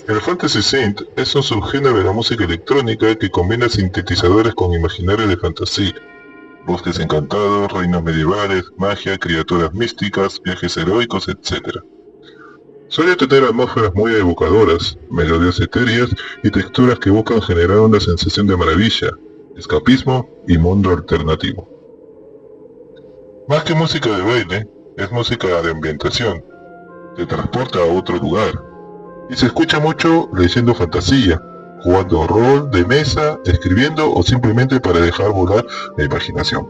El fantasy synth es un subgénero de la música electrónica que combina sintetizadores con imaginarios de fantasía, bosques encantados, reinos medievales, magia, criaturas místicas, viajes heroicos, etc. Suele tener atmósferas muy evocadoras, melodías etéreas y texturas que buscan generar una sensación de maravilla, escapismo y mundo alternativo. Más que música de baile, es música de ambientación, te transporta a otro lugar, y se escucha mucho leyendo fantasía, jugando rol de mesa, escribiendo o simplemente para dejar volar la imaginación.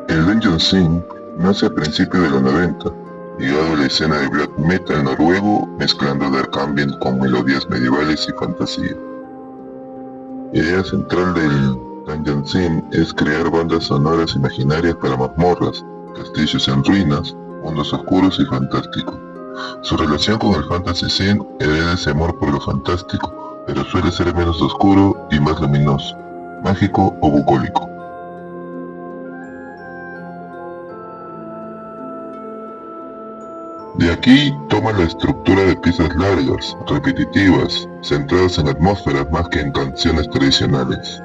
El Dungeon Synth nace a principios de los 90, ligado a la escena de black metal noruego mezclando dark ambient con melodías medievales y fantasía. La idea central del Dungeon Synth es crear bandas sonoras imaginarias para mazmorras, castillos en ruinas, mundos oscuros y fantásticos. Su relación con el Fantasy Synth hereda ese amor por lo fantástico, pero suele ser menos oscuro y más luminoso, mágico o bucólico. De aquí toma la estructura de piezas largas, repetitivas, centradas en atmósferas más que en canciones tradicionales.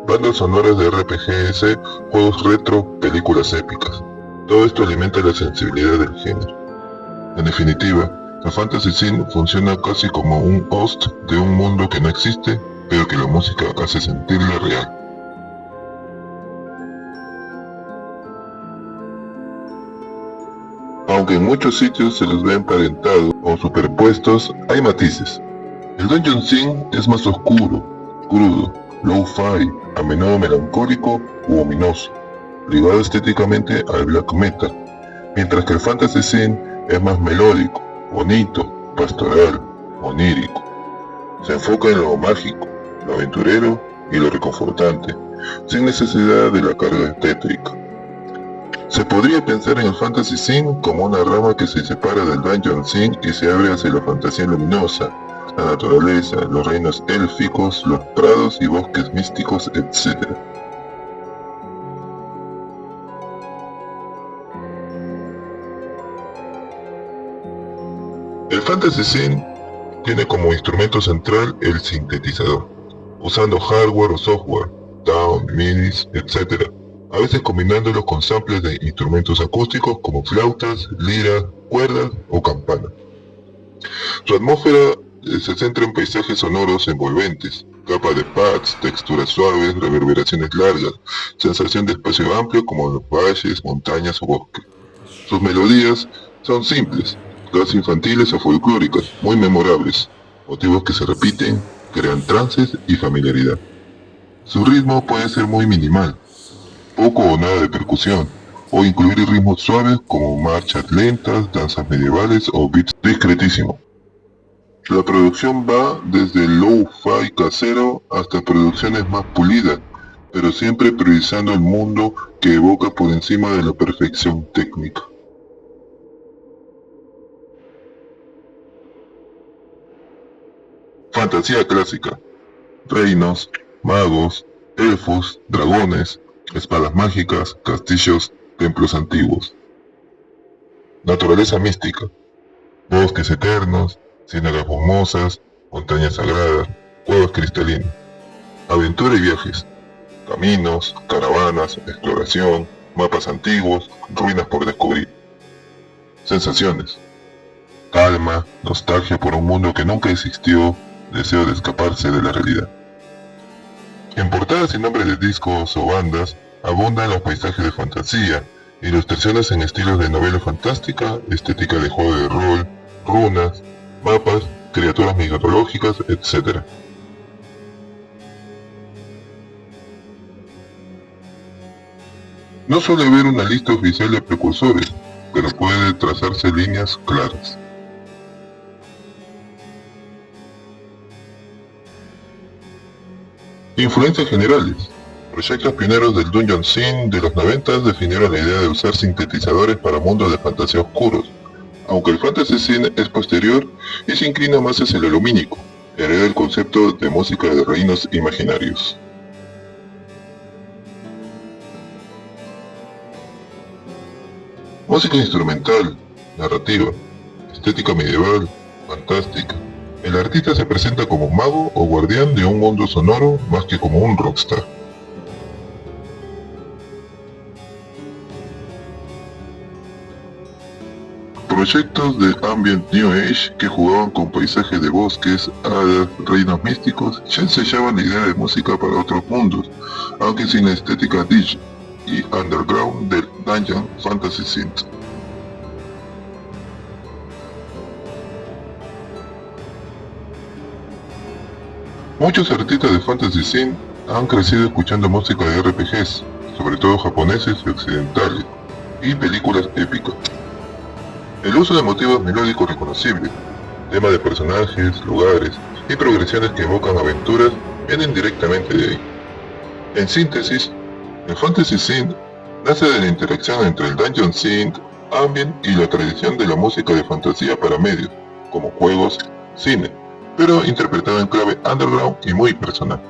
Bandas sonoras de RPGs, juegos retro, películas épicas. Todo esto alimenta la sensibilidad del género. En definitiva, el Fantasy Synth funciona casi como un host de un mundo que no existe, pero que la música hace sentirle real. Aunque en muchos sitios se los ve emparentados o superpuestos, hay matices. El Dungeon Synth es más oscuro, crudo, low-fi, a menudo melancólico u ominoso, ligado estéticamente al black metal, mientras que el Fantasy Synth es más melódico, bonito, pastoral, onírico. Se enfoca en lo mágico, lo aventurero y lo reconfortante, sin necesidad de la carga tétrica. Se podría pensar en el Fantasy Synth como una rama que se separa del Dungeon Synth y se abre hacia la fantasía luminosa, la naturaleza, los reinos élficos, los prados y bosques místicos, etc. El Fantasy Synth tiene como instrumento central el sintetizador, usando hardware o software, DAW, MIDIs, etc., a veces combinándolo con samples de instrumentos acústicos como flautas, liras, cuerdas o campanas. Su atmósfera se centra en paisajes sonoros envolventes, capas de pads, texturas suaves, reverberaciones largas, sensación de espacio amplio como en los valles, montañas o bosques. Sus melodías son simples, casi infantiles o folclóricas, muy memorables, motivos que se repiten, crean trances y familiaridad. Su ritmo puede ser muy minimal, poco o nada de percusión, o incluir ritmos suaves como marchas lentas, danzas medievales o beats discretísimos. La producción va desde el low-fi casero hasta producciones más pulidas, pero siempre priorizando el mundo que evoca por encima de la perfección técnica. Fantasía clásica. Reinos, magos, elfos, dragones, espadas mágicas, castillos, templos antiguos. Naturaleza mística. Bosques eternos, ciénagas brumosas, montañas sagradas, cuevas cristalinas. Aventura y viajes. Caminos, caravanas, exploración, mapas antiguos, ruinas por descubrir. Sensaciones. Calma, nostalgia por un mundo que nunca existió, deseo de escaparse de la realidad. En portadas y nombres de discos o bandas abundan los paisajes de fantasía, ilustraciones en estilos de novela fantástica, estética de juego de rol, runas, mapas, criaturas mitológicas, etc. No suele haber una lista oficial de precursores, pero puede trazarse líneas claras. Influencias generales. Proyectos pioneros del Dungeon Synth de los 90 definieron la idea de usar sintetizadores para mundos de fantasía oscuros, aunque el Fantasy Synth es posterior y se inclina más hacia lo lumínico, hereda el concepto de música de reinos imaginarios. Música instrumental, narrativa, estética medieval, fantástica. El artista se presenta como mago o guardián de un mundo sonoro más que como un rockstar. Proyectos de Ambient New Age que jugaban con paisajes de bosques, hadas, reinos místicos, ya ensayaban la idea de música para otros mundos, aunque sin la estética Digi y underground del Dungeon Fantasy Synth. Muchos artistas de Fantasy Synth han crecido escuchando música de RPGs, sobre todo japoneses y occidentales, y películas épicas. El uso de motivos melódicos reconocibles, temas de personajes, lugares y progresiones que evocan aventuras vienen directamente de ahí. En síntesis, el Fantasy Synth nace de la interacción entre el Dungeon Synth, Ambient y la tradición de la música de fantasía para medios, como juegos, cine, pero interpretada en clave underground y muy personal.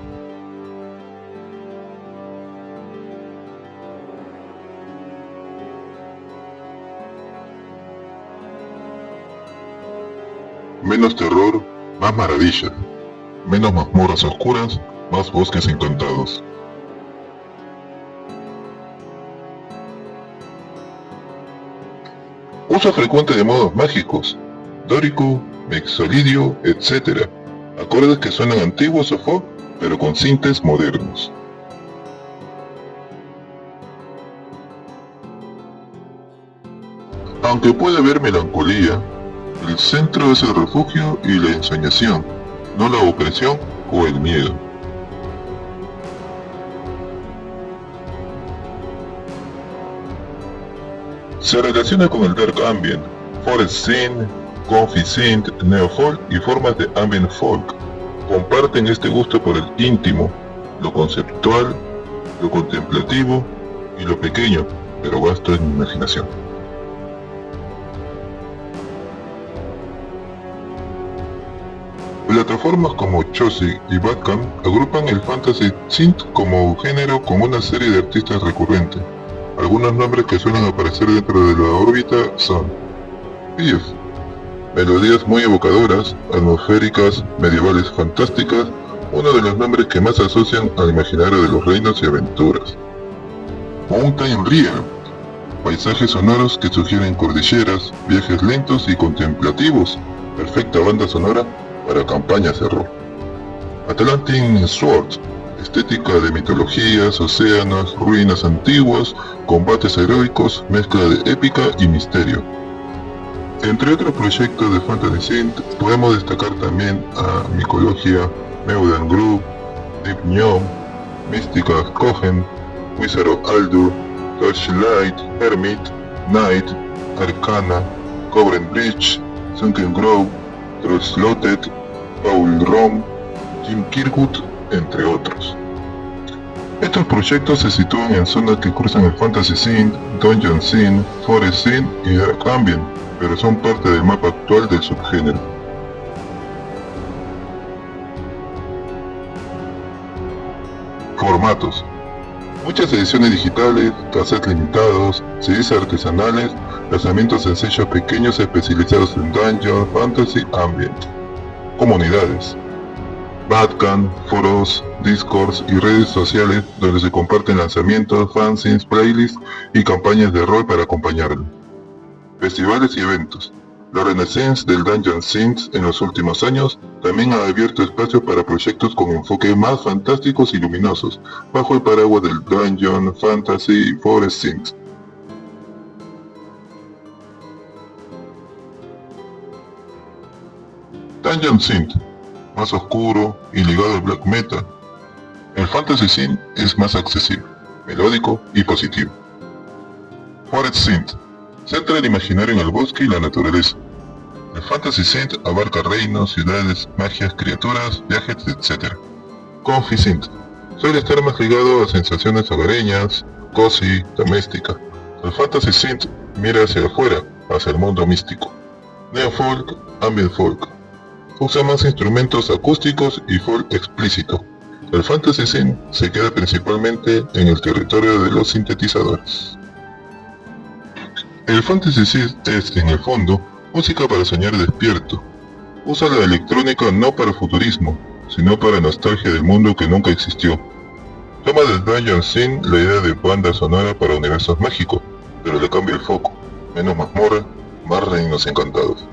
Menos terror, más maravillas. Menos mazmorras oscuras, más bosques encantados. Uso frecuente de modos mágicos, dórico, mixolidio, etc. Acordes que suenan antiguos o folk, pero con sintes modernos. Aunque puede haber melancolía, el centro es el refugio y la ensoñación, no la opresión o el miedo. Se relaciona con el Dark Ambient, Forest Synth, Comfy Synth, Neofolk y formas de Ambient Folk. Comparten este gusto por el íntimo, lo conceptual, lo contemplativo y lo pequeño, pero vasto en imaginación. Plataformas como Chosi y Bandcamp agrupan el Fantasy Synth como género con una serie de artistas recurrentes. Algunos nombres que suelen aparecer dentro de la órbita son Pief, melodías muy evocadoras, atmosféricas, medievales fantásticas, uno de los nombres que más se asocian al imaginario de los reinos y aventuras. Mountain Real, paisajes sonoros que sugieren cordilleras, viajes lentos y contemplativos, perfecta banda sonora para campañas de rol. Atlantic Sword, estética de mitologías, océanos, ruinas antiguas, combates heroicos, mezcla de épica y misterio. Entre otros proyectos de Fantasy Synth podemos destacar también a Mycologia, Meuden Group, Deep Gnome, Mystica Cohen, Wizard of Aldur, Torchlight, Hermit, Knight, Arcana, Cobren Bridge, Sunken Grove, Trollslotted, Paul Rom, Jim Kirkwood, entre otros. Estos proyectos se sitúan en zonas que cruzan el Fantasy Synth, Dungeon Synth, Forest Synth y Dark Ambient, pero son parte del mapa actual del subgénero. Formatos. Muchas ediciones digitales, cassettes limitados, CDs artesanales, lanzamientos sencillos pequeños especializados en Dungeon, Fantasy, Ambient. Comunidades. Bandcamp, foros, discords y redes sociales donde se comparten lanzamientos, fanzines, playlists y campañas de rol para acompañarlo. Festivales y eventos. La renaissance del Dungeon Synth en los últimos años también ha abierto espacio para proyectos con enfoques más fantásticos y luminosos, bajo el paraguas del Dungeon, Fantasy y Forest Synth. Dungeon Synth, más oscuro y ligado al black metal. El Fantasy Synth es más accesible, melódico y positivo. Forest Synth, centra el imaginario en el bosque y la naturaleza. El Fantasy Synth abarca reinos, ciudades, magias, criaturas, viajes, etc. Comfy Synth, suele estar más ligado a sensaciones hogareñas, cozy, doméstica. El Fantasy Synth mira hacia afuera, hacia el mundo místico. Neofolk, Ambient Folk. Usa más instrumentos acústicos y folk explícito. El fantasy synth se queda principalmente en el territorio de los sintetizadores. El fantasy synth es, en el fondo, música para soñar despierto. Usa la electrónica no para futurismo, sino para nostalgia del mundo que nunca existió. Toma del Dungeon Synth la idea de banda sonora para universos mágicos, pero le cambia el foco. Menos mazmorra, más reinos encantados.